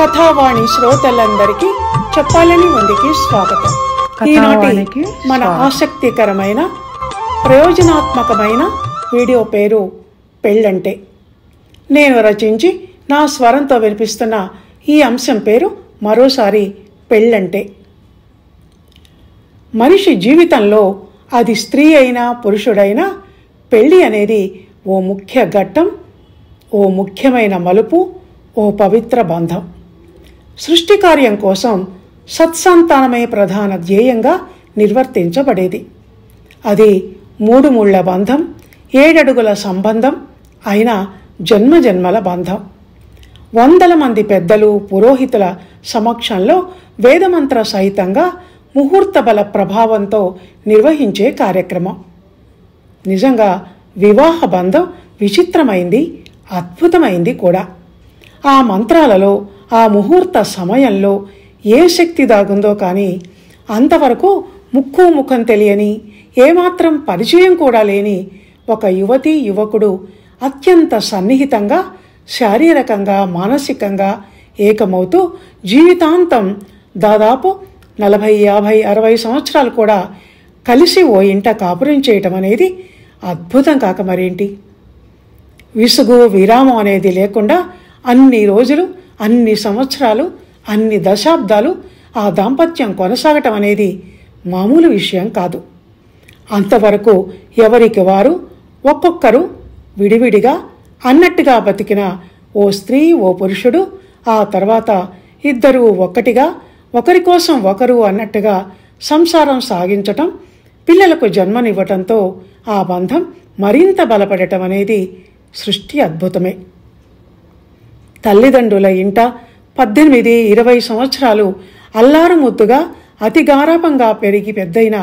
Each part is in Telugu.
కథావాణి శ్రోతలందరికీ చెప్పాలని ఉందికి స్వాగతం. ఈనాటి మన ఆసక్తికరమైన ప్రయోజనాత్మకమైన వీడియో పేరు పెళ్ళంటే. నేను రచించి నా స్వరంతో వినిపిస్తున్న ఈ అంశం పేరు మరోసారి పెళ్ళంటే. మనిషి జీవితంలో అది స్త్రీ అయినా పురుషుడైనా పెళ్ళి అనేది ఓ ముఖ్య ఘట్టం, ఓ ముఖ్యమైన మలుపు, ఓ పవిత్ర బంధం. సృష్టి కార్యం కోసం సత్సంతానమే ప్రధాన ధ్యేయంగా నిర్వర్తించబడేది. అది 3 ముళ్ల బంధం, 7 అడుగుల సంబంధం అయిన జన్మజన్మల బంధం. వందల మంది పెద్దలు, పురోహితుల సమక్షంలో వేదమంత్ర సహితంగా ముహూర్త బల ప్రభావంతో నిర్వహించే కార్యక్రమం. నిజంగా వివాహ బంధం విచిత్రమైంది, అద్భుతమైంది కూడా. ఆ మంత్రాలలో, ఆ ముహూర్త సమయంలో ఏ శక్తి దాగుందో కానీ అంతవరకు ముక్కు ముఖం తెలియని, ఏమాత్రం పరిచయం కూడా లేని ఒక యువతీ యువకుడు అత్యంత సన్నిహితంగా, శారీరకంగా, మానసికంగా ఏకమవుతూ జీవితాంతం దాదాపు 40, 50, 60 సంవత్సరాలు కూడా కలిసి ఓ ఇంట కాపురం చేయటం అనేది అద్భుతం కాక మరేంటి. విసుగు విరామం అనేది లేకుండా అన్ని రోజులు, అన్ని సంవత్సరాలు, అన్ని దశాబ్దాలు ఆ దాంపత్యం కొనసాగటం అనేది మామూలు విషయం కాదు. అంతవరకు ఎవరికి వారు ఒక్కొక్కరు విడివిడిగా అన్నట్టుగా బతికిన ఓ స్త్రీ, ఓ పురుషుడు ఆ తర్వాత ఇద్దరూ ఒక్కటిగా ఒకరి కోసం ఒకరు అన్నట్టుగా సంసారం సాగించటం, పిల్లలకు జన్మనివ్వటంతో ఆ బంధం మరింత బలపడటం అనేది సృష్టి అద్భుతమే. తల్లిదండ్రుల ఇంట 18, 20 సంవత్సరాలు అల్లారు ముద్దుగా అతి గారాపంగా పెరిగి పెద్దయిన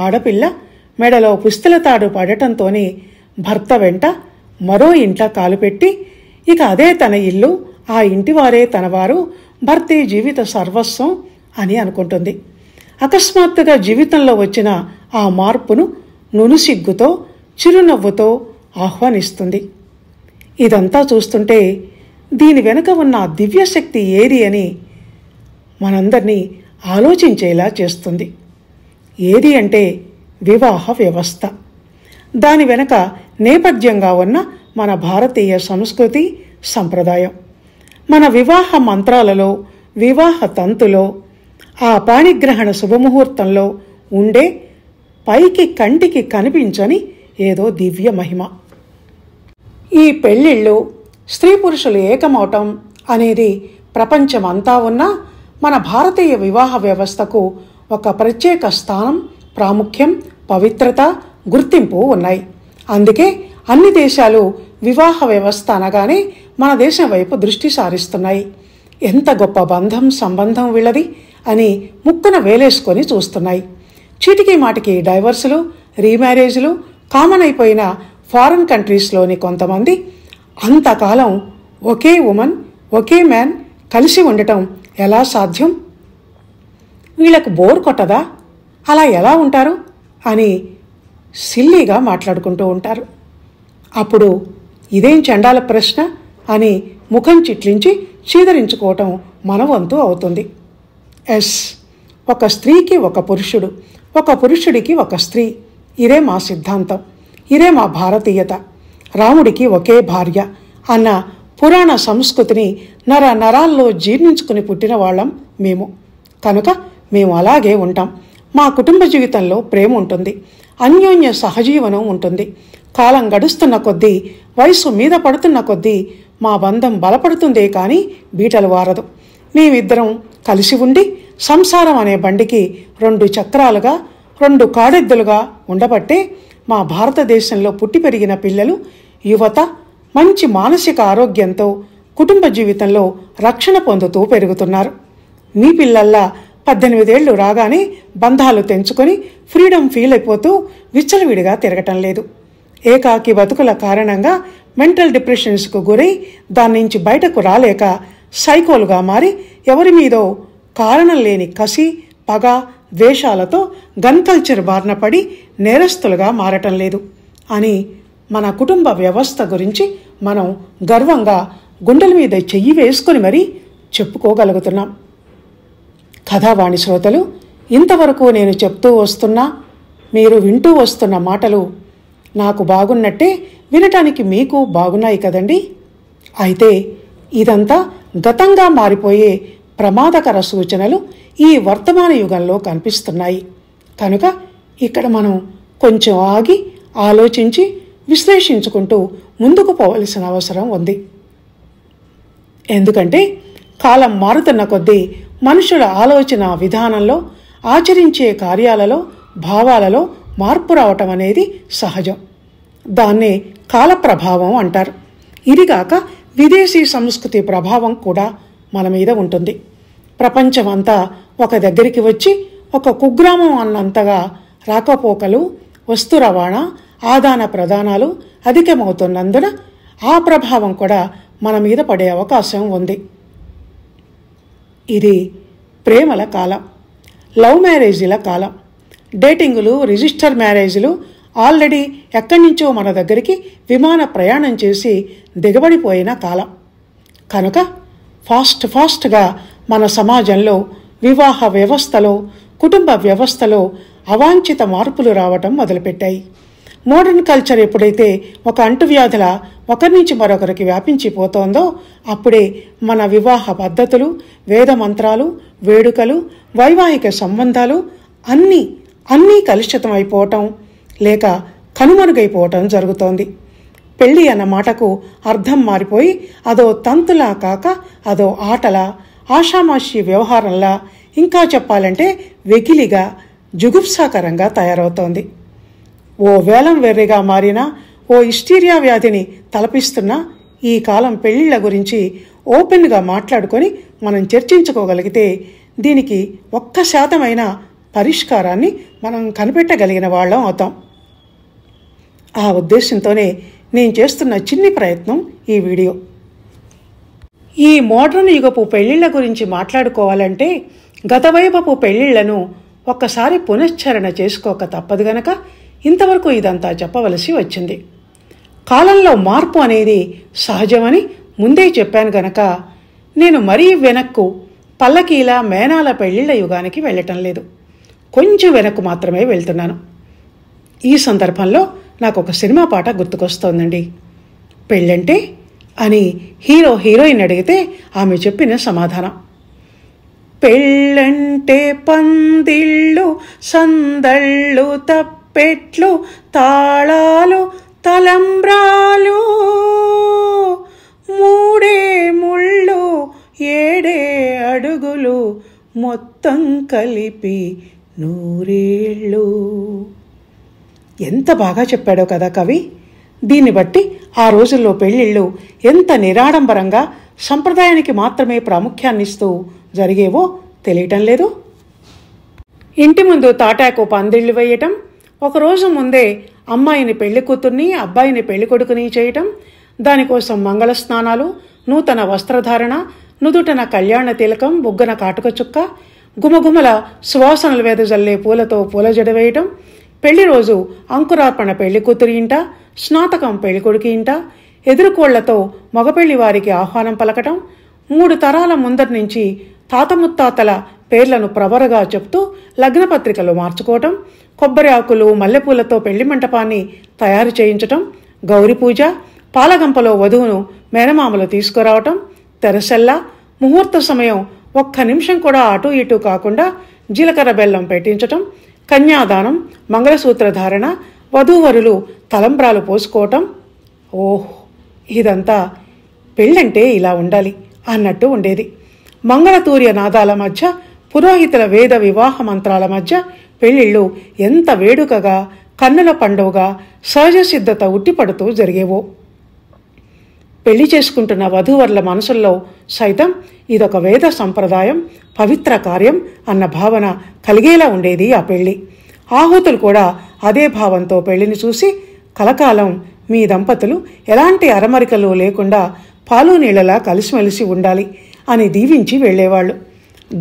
ఆడపిల్ల మెడలో పుస్తెల తాడు పడటంతోనే భర్త వెంట మరో ఇంట కాలుపెట్టి ఇక అదే తన ఇల్లు, ఆ ఇంటివారే తనవారు, భర్తే జీవిత సర్వస్వం అని అనుకుంటుంది. అకస్మాత్తుగా జీవితంలో వచ్చిన ఆ మార్పును నునుసిగ్గుతో, చిరునవ్వుతో ఆహ్వానిస్తుంది. ఇదంతా చూస్తుంటే దీని వెనుక ఉన్న దివ్యశక్తి ఏది అని మనందరినీ ఆలోచించేలా చేస్తుంది. ఏది అంటే వివాహ వ్యవస్థ. దాని వెనుక నేపథ్యంగా ఉన్న మన భారతీయ సంస్కృతి, సంప్రదాయం. మన వివాహ మంత్రాలలో, వివాహ తంతులో, ఆ పాణిగ్రహణ శుభముహూర్తంలో ఉండే పైకి కంటికి కనిపించని ఏదో దివ్య మహిమ. ఈ పెళ్ళిళ్ళు, స్త్రీ పురుషులు ఏకమవటం అనేది ప్రపంచమంతా ఉన్న మన భారతీయ వివాహ వ్యవస్థకు ఒక ప్రత్యేక స్థానం, ప్రాముఖ్యం, పవిత్రత, గుర్తింపు ఉన్నాయి. అందుకే అన్ని దేశాలు వివాహ వ్యవస్థ అనగానే మన దేశం వైపు దృష్టి సారిస్తున్నాయి. ఎంత గొప్ప బంధం, సంబంధం వీళ్ళది అని ముక్కున వేలేసుకొని చూస్తున్నాయి. చీటికి మాటికి డైవర్సులు, రీమ్యారేజ్లు కామన్ అయిపోయిన ఫారిన్ కంట్రీస్లోని కొంతమంది అంతకాలం ఒకే ఉమెన్, ఒకే మ్యాన్ కలిసి ఉండటం ఎలా సాధ్యం? వీళ్ళకు బోర్ కొట్టదా? అలా ఎలా ఉంటారు అని సిల్లీగా మాట్లాడుకుంటూ ఉంటారు. అప్పుడు ఇదేం చండాల ప్రశ్న అని ముఖం చిట్లించి చీదరించుకోవటం మన వంతు అవుతుంది. ఒక స్త్రీకి ఒక పురుషుడు, ఒక పురుషుడికి ఒక స్త్రీ. ఇదే మా సిద్ధాంతం, ఇదే మా భారతీయత. రాముడికి ఒకే భార్య అన్న పురాణ సంస్కృతిని నరాల్లో జీర్ణించుకుని పుట్టిన వాళ్ళం మేము. కనుక మేము అలాగే ఉంటాం. మా కుటుంబ జీవితంలో ప్రేమ ఉంటుంది, అన్యోన్య సహజీవనం ఉంటుంది. కాలం గడుస్తున్న కొద్దీ, వయసు మీద పడుతున్న కొద్దీ మా బంధం బలపడుతుందే కానీ బీటలు వారదు. మేమిద్దరం కలిసి ఉండి సంసారం అనే బండికి 2 చక్రాలుగా, 2 కాడెద్దులుగా ఉండబట్టే మా భారతదేశంలో పుట్టి పెరిగిన పిల్లలు, యువత మంచి మానసిక ఆరోగ్యంతో కుటుంబ జీవితంలో రక్షణ పొందుతూ పెరుగుతున్నారు. మీ పిల్లల్లా 18 ఏళ్లు రాగానే బంధాలు తెంచుకొని ఫ్రీడమ్ ఫీల్ అయిపోతూ విచ్చలవిడిగా తిరగటం లేదు. ఏకాకి బతుకుల కారణంగా మెంటల్ డిప్రెషన్స్కు గురై దాని నుంచి బయటకు రాలేక సైకోలుగా మారి ఎవరి మీదో కారణం లేని కసి, పగ, ద్వేషాలతో గన్ కల్చర్ బారిన పడి నేరస్తులుగా మారటం లేదు అని మన కుటుంబ వ్యవస్థ గురించి మనం గర్వంగా గుండెల మీద చెయ్యి వేసుకొని మరీ చెప్పుకోగలుగుతున్నాం. కథావాణి శ్రోతలు, ఇంతవరకు నేను చెప్తూ వస్తున్నా, మీరు వింటూ వస్తున్న మాటలు నాకు బాగున్నట్టే వినటానికి మీకు బాగున్నాయి కదండి. అయితే ఇదంతా గతంగా మారిపోయే ప్రమాదకర సూచనలు ఈ వర్తమాన యుగంలో కనిపిస్తున్నాయి. కనుక ఇక్కడ మనం కొంచెం ఆగి ఆలోచించి విశ్లేషించుకుంటూ ముందుకు పోవలసిన అవసరం ఉంది. ఎందుకంటే కాలం మారుతున్న కొద్దీ మనుషుల ఆలోచన విధానంలో, ఆచరించే కార్యాలలో, భావాలలో మార్పు రావటం అనేది సహజం. దాన్నే కాల ప్రభావం అంటారు. ఇదిగాక విదేశీ సంస్కృతి ప్రభావం కూడా మన మీద ఉంటుంది. ప్రపంచం అంతా ఒక దగ్గరికి వచ్చి ఒక కుగ్రామం అన్నంతగా రాకపోకలు, వస్తు రవాణా, ఆదాన ప్రదానాలు అధికమవుతున్నందున ఆ ప్రభావం కూడా మన మీద పడే అవకాశం ఉంది. ఇది ప్రేమల కాలం, లవ్ మ్యారేజీల కాలం, డేటింగులు, రిజిస్టర్ మ్యారేజీలు ఆల్రెడీ ఎక్కడి నుంచో మన దగ్గరికి విమాన ప్రయాణం చేసి దిగబడిపోయిన కాలం. కనుక ఫాస్ట్గా మన సమాజంలో, వివాహ వ్యవస్థలో, కుటుంబ వ్యవస్థలో అవాంఛిత మార్పులు రావటం మొదలుపెట్టాయి. మోడర్న్ కల్చర్ ఎప్పుడైతే ఒక అంటువ్యాధుల ఒకరి నుంచి మరొకరికి వ్యాపించిపోతోందో అప్పుడే మన వివాహ పద్ధతులు, వేద మంత్రాలు, వేడుకలు, వైవాహిక సంబంధాలు అన్నీ కలుషితమైపోవటం లేక కనుమరుగైపోవటం జరుగుతోంది. పెళ్ళి అన్న మాటకు అర్థం మారిపోయి అదో తంతులా కాక అదో ఆటలా, ఆషామాషి వ్యవహారంలా, ఇంకా చెప్పాలంటే వెకిలిగా, జుగుప్సాకరంగా తయారవుతోంది. ఓ వేలం వెర్రిగా మారిన, ఓ హిస్టీరియా వ్యాధిని తలపిస్తున్న ఈ కాలం పెళ్లిళ్ల గురించి ఓపెన్గా మాట్లాడుకొని మనం చర్చించుకోగలిగితే దీనికి 1% పరిష్కారాన్ని మనం కనిపెట్టగలిగిన వాళ్ళం అవుతాం. ఆ ఉద్దేశంతోనే నేను చేస్తున్న చిన్ని ప్రయత్నం ఈ వీడియో. ఈ మోడ్రన్ యుగపు పెళ్లిళ్ల గురించి మాట్లాడుకోవాలంటే గతవైపుపు పెళ్లిళ్లను ఒక్కసారి పునశ్చరణ చేసుకోక తప్పదు గనక ఇంతవరకు ఇదంతా చెప్పవలసి వచ్చింది. కాలంలో మార్పు అనేది సహజమని ముందే చెప్పాను గనక నేను మరీ వెనక్కు పల్లకీల మేనాల పెళ్లిళ్ల యుగానికి వెళ్ళటం లేదు. కొంచెం వెనక్కు మాత్రమే వెళ్తున్నాను. ఈ సందర్భంలో నాకు ఒక సినిమా పాట గుర్తుకొస్తోందండి. పెళ్ళంటే అని హీరోయిన్ అడిగితే ఆమె చెప్పిన సమాధానం, పెళ్ళంటే పందిళ్ళు, సందళ్ళు, తప్పెట్లు, తాళాలు, తలంబ్రాలు, 3 ముళ్ళు, 7 అడుగులు, మొత్తం కలిపి 100 ఏళ్ళు. ఎంత బాగా చెప్పాడో కదా కవి. దీన్ని బట్టి ఆ రోజుల్లో పెళ్లిళ్ళు ఎంత నిరాడంబరంగా సంప్రదాయానికి మాత్రమే ప్రాముఖ్యాన్నిస్తూ జరిగేవో తెలియటం లేదు. ఇంటి ముందు తాటాకు పందిళ్లు వేయటం, ఒకరోజు ముందే అమ్మాయిని పెళ్లి కూతుర్ని, అబ్బాయిని పెళ్లి కొడుకుని చేయటం, దానికోసం మంగళ స్నానాలు, నూతన వస్త్రధారణ, నుదుటన కళ్యాణ తిలకం, బుగ్గన కాటుక చుక్క, గుమగుమల సువాసనలు వెదజల్లే పూలతో పూల జడ వేయటం, పెళ్లి రోజు అంకురార్పణ పెళ్లి కూతురి ఇంట, స్నాతకం పెళ్లి కొడుకు ఇంట, ఎదురుకోళ్లతో మగపెళ్లి వారికి ఆహ్వానం పలకటం, 3 తరాల ముందరి నుంచి తాత ముత్తాతల పేర్లను ప్రవరగా చెప్తూ లగ్నపత్రికలు మార్చుకోవటం, కొబ్బరి ఆకులు, మల్లెపూలతో పెళ్లి మంటపాన్ని తయారు చేయించటం, గౌరీ పూజ, పాలగంపలో వధువును మేనమామలు తీసుకురావటం, తెరసెల్ల, ముహూర్త సమయం 1 నిమిషం కూడా అటూ ఇటూ కాకుండా జీలకర్ర బెల్లం పెట్టించటం, కన్యాదానం, మంగళసూత్ర ధారణ, వధూవరులు తలంబ్రాలు పోసుకోవటం. ఓహ్, ఇదంతా పెళ్ళంటే ఇలా ఉండాలి అన్నట్టు ఉండేది. మంగళతూర్య నాదాల మధ్య, పురోహితుల వేద వివాహ మంత్రాల మధ్య పెళ్లిళ్ళు ఎంత వేడుకగా, కన్నుల పండుగగా, సహజ సిద్ధత ఉట్టిపడుతూ జరిగేవో. పెళ్లి చేసుకుంటున్న వధూవరుల మనసుల్లో సైతం ఇదొక వేద సంప్రదాయం, పవిత్ర కార్యం అన్న భావన కలిగేలా ఉండేది ఆ పెళ్లి. ఆహుతులు కూడా అదే భావంతో పెళ్లిని చూసి కలకాలం మీ దంపతులు ఎలాంటి అరమరికలు లేకుండా పాలు నీళ్లలా కలిసిమెలిసి ఉండాలి అని దీవించి వెళ్లేవాళ్లు.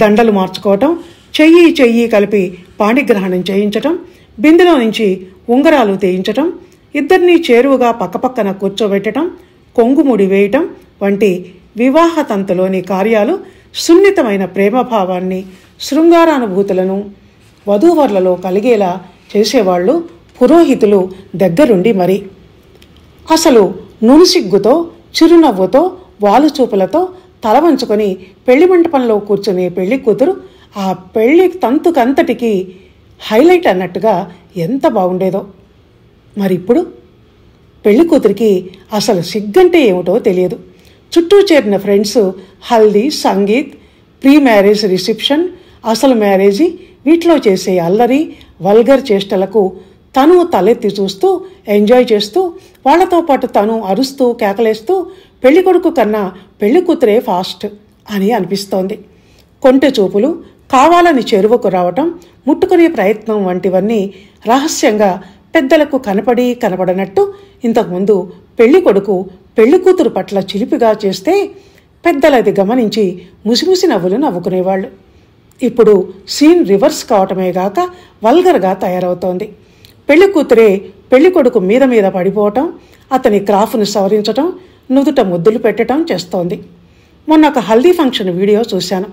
దండలు మార్చుకోవటం, చెయ్యి కలిపి పాణిగ్రహణం చేయించటం, బిందెలో నుంచి ఉంగరాలు తీయించటం, ఇద్దరినీ చేరువుగా పక్కపక్కన కూర్చోబెట్టడం, కొంగుముడి వేయటం వంటి వివాహ తంతులోని కార్యాలు సున్నితమైన ప్రేమభావాన్ని, శృంగారానుభూతులను వధూవరులలో కలిగేలా చేసేవాళ్ళు పురోహితులు దగ్గరుండి మరి. అసలు నునుసిగ్గుతో, చిరునవ్వుతో, వాలుచూపులతో తల వంచుకొని పెళ్లి మంటపంలో కూర్చునే పెళ్లి కూతురు ఆ పెళ్లి తంతుకంతటికి హైలైట్ అన్నట్టుగా ఎంత బాగుండేదో. మరిప్పుడు పెళ్లి కూతురికి అసలు సిగ్గంటే ఏమిటో తెలియదు. చుట్టూ చేరిన friends haldi, sangeet, pre marriage reception, అసలు మ్యారేజీ, వీటిలో చేసే అల్లరి వల్గర్ చేష్టలకు తను తలెత్తి చూస్తూ ఎంజాయ్ చేస్తూ వాళ్లతో పాటు తను అరుస్తూ కేకలేస్తూ పెళ్లి కొడుకు కన్నా పెళ్లి కూతురే ఫాస్ట్ అని అనిపిస్తోంది. కొంటె చూపులు, కావాలని చెరువుకు రావటం, ముట్టుకునే ప్రయత్నం వంటివన్నీ రహస్యంగా పెద్దలకు కనపడనట్టు ఇంతకుముందు పెళ్లి కొడుకు పెళ్లి కూతురు పట్ల చిలిపిగా చేస్తే పెద్దలది గమనించి ముసిముసి నవ్వులు నవ్వుకునేవాళ్ళు. ఇప్పుడు సీన్ రివర్స్ కావటమే గాక వల్గర్గా తయారవుతోంది. పెళ్లి కూతురే పెళ్లి కొడుకు మీద మీద పడిపోవటం, అతని క్రాఫ్ను సవరించటం, నుదుట ముద్దులు పెట్టడం చేస్తోంది. మొన్న ఒక హల్దీ ఫంక్షన్ వీడియో చూశాను.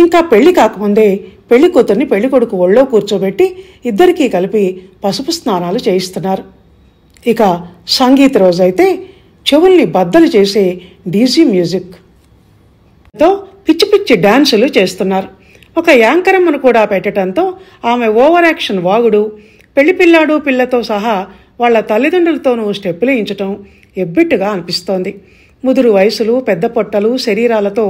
ఇంకా పెళ్లి కాకముందే పెళ్లి కూతుర్ని పెళ్లి కొడుకు ఒళ్ళో కూర్చోబెట్టి ఇద్దరికీ కలిపి పసుపు స్నానాలు చేయిస్తున్నారు. ఇక సంగీత్ రోజైతే చెవుల్ని బద్దలు చేసే డీజీ మ్యూజిక్తో పిచ్చి పిచ్చి డాన్సులు చేస్తున్నారు. ఒక యాంకరమ్మను కూడా పెట్టడంతో ఆమె ఓవర్ యాక్షన్ వాగుడు, పెళ్లిపిల్లాడు పిల్లతో సహా వాళ్ల తల్లిదండ్రులతోనూ స్టెప్పులు వేయించటం ఎబ్బెట్టుగా అనిపిస్తోంది. ముదురు వయసులు, పెద్ద పొట్టలు, శరీరాలతో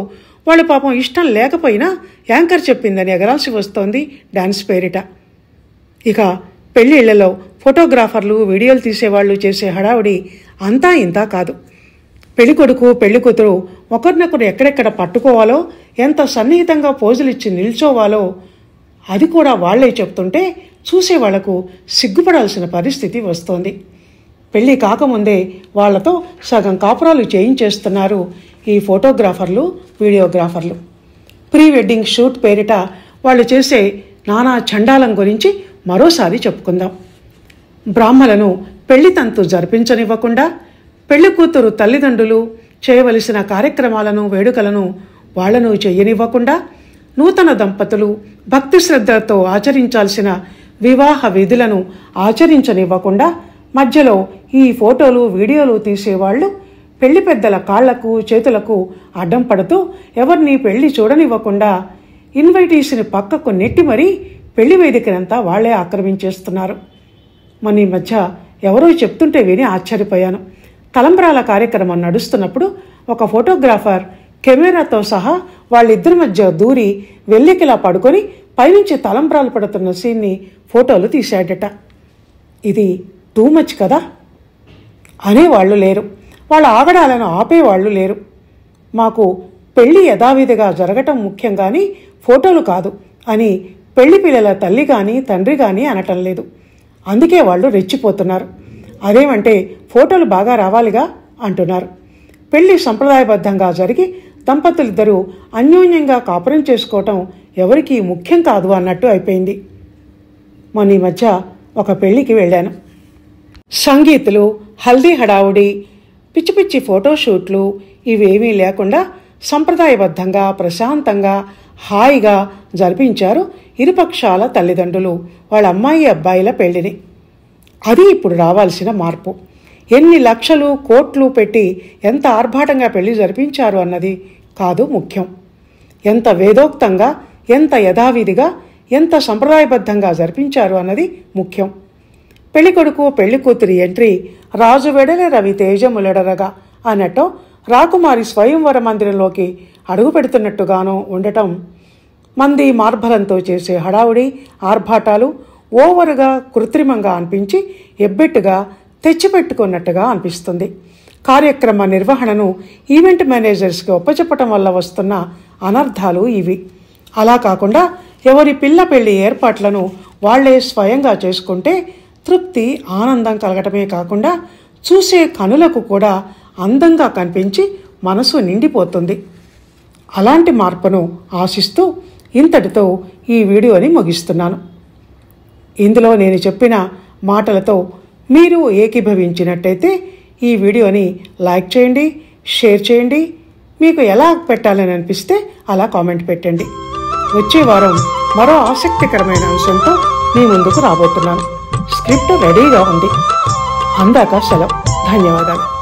వాళ్ళు పాపం ఇష్టం లేకపోయినా యాంకర్ చెప్పిందని ఎగరాల్సి వస్తోంది డాన్స్ పేరిట. ఇక పెళ్లిళ్లలో ఫోటోగ్రాఫర్లు, వీడియోలు తీసేవాళ్లు చేసే హడావుడి అంతా ఇంతా కాదు. పెళ్లికొడుకు పెళ్లికూతురు ఒకరినొకరు ఎక్కడెక్కడ పట్టుకోవాలో, ఎంత సన్నిహితంగా పోజులిచ్చి నిల్చోవాలో అది కూడా వాళ్లే చెప్తుంటే చూసేవాళ్లకు సిగ్గుపడాల్సిన పరిస్థితి వస్తోంది. పెళ్లి కాకముందే వాళ్లతో సగం కాపురాలు చేయించేస్తున్నారు ఈ ఫోటోగ్రాఫర్లు, వీడియోగ్రాఫర్లు. ప్రీ వెడ్డింగ్ షూట్ పేరిట వాళ్ళు చేసే నానా చండాలం గురించి మరోసారి చెప్పుకుందాం. బ్రాహ్మలను పెళ్లి తంతు జరిపించనివ్వకుండా, పెళ్లి కూతురు తల్లిదండ్రులు చేయవలసిన కార్యక్రమాలను, వేడుకలను వాళ్లను చెయ్యనివ్వకుండా, నూతన దంపతులు భక్తి శ్రద్ధలతో ఆచరించాల్సిన వివాహ విధులను ఆచరించనివ్వకుండా మధ్యలో ఈ ఫోటోలు, వీడియోలు తీసేవాళ్లు పెళ్లి పెద్దల కాళ్లకు, చేతులకు అడ్డం పడుతూ ఎవరిని పెళ్లి చూడనివ్వకుండా ఇన్వైటీస్ని పక్కకు నెట్టి మరీ పెళ్లి వేదికనంతా వాళ్లే ఆక్రమించేస్తున్నారు. మన ఈ మధ్య ఎవరో చెప్తుంటే విని ఆశ్చర్యపోయాను. తలంబ్రాల కార్యక్రమం నడుస్తున్నప్పుడు ఒక ఫోటోగ్రాఫర్ కెమెరాతో సహా వాళ్ళిద్దరి మధ్య దూరి వెల్లికిలా పడుకొని పైనుంచి తలంబ్రాలు పడుతున్న సీన్ని ఫోటోలు తీశాడట. ఇది టూ మచ్ కదా అనేవాళ్లు లేరు, వాళ్ళ ఆగడాలను ఆపేవాళ్లు లేరు. మాకు పెళ్లి యథావిధిగా జరగటం ముఖ్యం కానీ ఫోటోలు కాదు అని పెళ్లి పిల్లల తల్లి కానీ తండ్రి కానీ అనటం లేదు. అందుకే వాళ్ళు రెచ్చిపోతున్నారు. అదేమంటే ఫోటోలు బాగా రావాలిగా అంటున్నారు. పెళ్లి సంప్రదాయబద్ధంగా జరిగి దంపతులిద్దరూ అన్యోన్యంగా కాపురం చేసుకోవటం ఎవరికీ ముఖ్యం కాదు అన్నట్టు అయిపోయింది. మొన్న ఈ మధ్య ఒక పెళ్లికి వెళ్ళాను. సంగీతులు, హల్దీ హడావుడి, పిచ్చి పిచ్చి ఫోటోషూట్లు ఇవేమీ లేకుండా సంప్రదాయబద్ధంగా, ప్రశాంతంగా, హాయిగా జరిపించారు ఇరుపక్షాల తల్లిదండ్రులు వాళ్ళ అమ్మాయి అబ్బాయిల పెళ్లిని. అది ఇప్పుడు రావాల్సిన మార్పు. ఎన్ని లక్షలు, కోట్లు పెట్టి ఎంత ఆర్భాటంగా పెళ్లి జరిపించారు అన్నది కాదు ముఖ్యం. ఎంత వేదోక్తంగా, ఎంత యథావిధిగా, ఎంత సంప్రదాయబద్ధంగా జరిపించారు అన్నది ముఖ్యం. పెళ్లికొడుకు పెళ్లికూతురి ఎంట్రీ రాజు వెడలె రవి తేజములెడరగా అన్నట్టు రాకుమారి స్వయంవర మందిరంలోకి అడుగు పెడుతున్నట్టుగానో ఉండటం, మంది మార్బలంతో చేసే హడావుడి, ఆర్భాటాలు ఓవరుగా, కృత్రిమంగా అనిపించి ఎబ్బెట్టుగా తెచ్చిపెట్టుకున్నట్టుగా అనిపిస్తుంది. కార్యక్రమ నిర్వహణను ఈవెంట్ మేనేజర్స్కి ఒప్పచెప్పటం వల్ల వస్తున్న అనర్థాలు ఇవి. అలా కాకుండా ఎవరి పిల్ల పెళ్లి ఏర్పాట్లను వాళ్లే స్వయంగా చేసుకుంటే తృప్తి, ఆనందం కలగటమే కాకుండా చూసే కనులకు కూడా అందంగా కనిపించి మనసు నిండిపోతుంది. అలాంటి మార్పును ఆశిస్తూ ఇంతటితో ఈ వీడియోని ముగిస్తున్నాను. ఇందులో నేను చెప్పిన మాటలతో మీరు ఏకీభవించినట్టయితే ఈ వీడియోని లైక్ చేయండి, షేర్ చేయండి, మీకు ఎలా పెట్టాలని అనిపిస్తే అలా కామెంట్ పెట్టండి. వచ్చే వారం మరో ఆసక్తికరమైన అంశంతో మీ ముందుకు రాబోతున్నాను. స్క్రిప్ట్ రెడీగా ఉంది. అందాక సెలవు. ధన్యవాదాలు.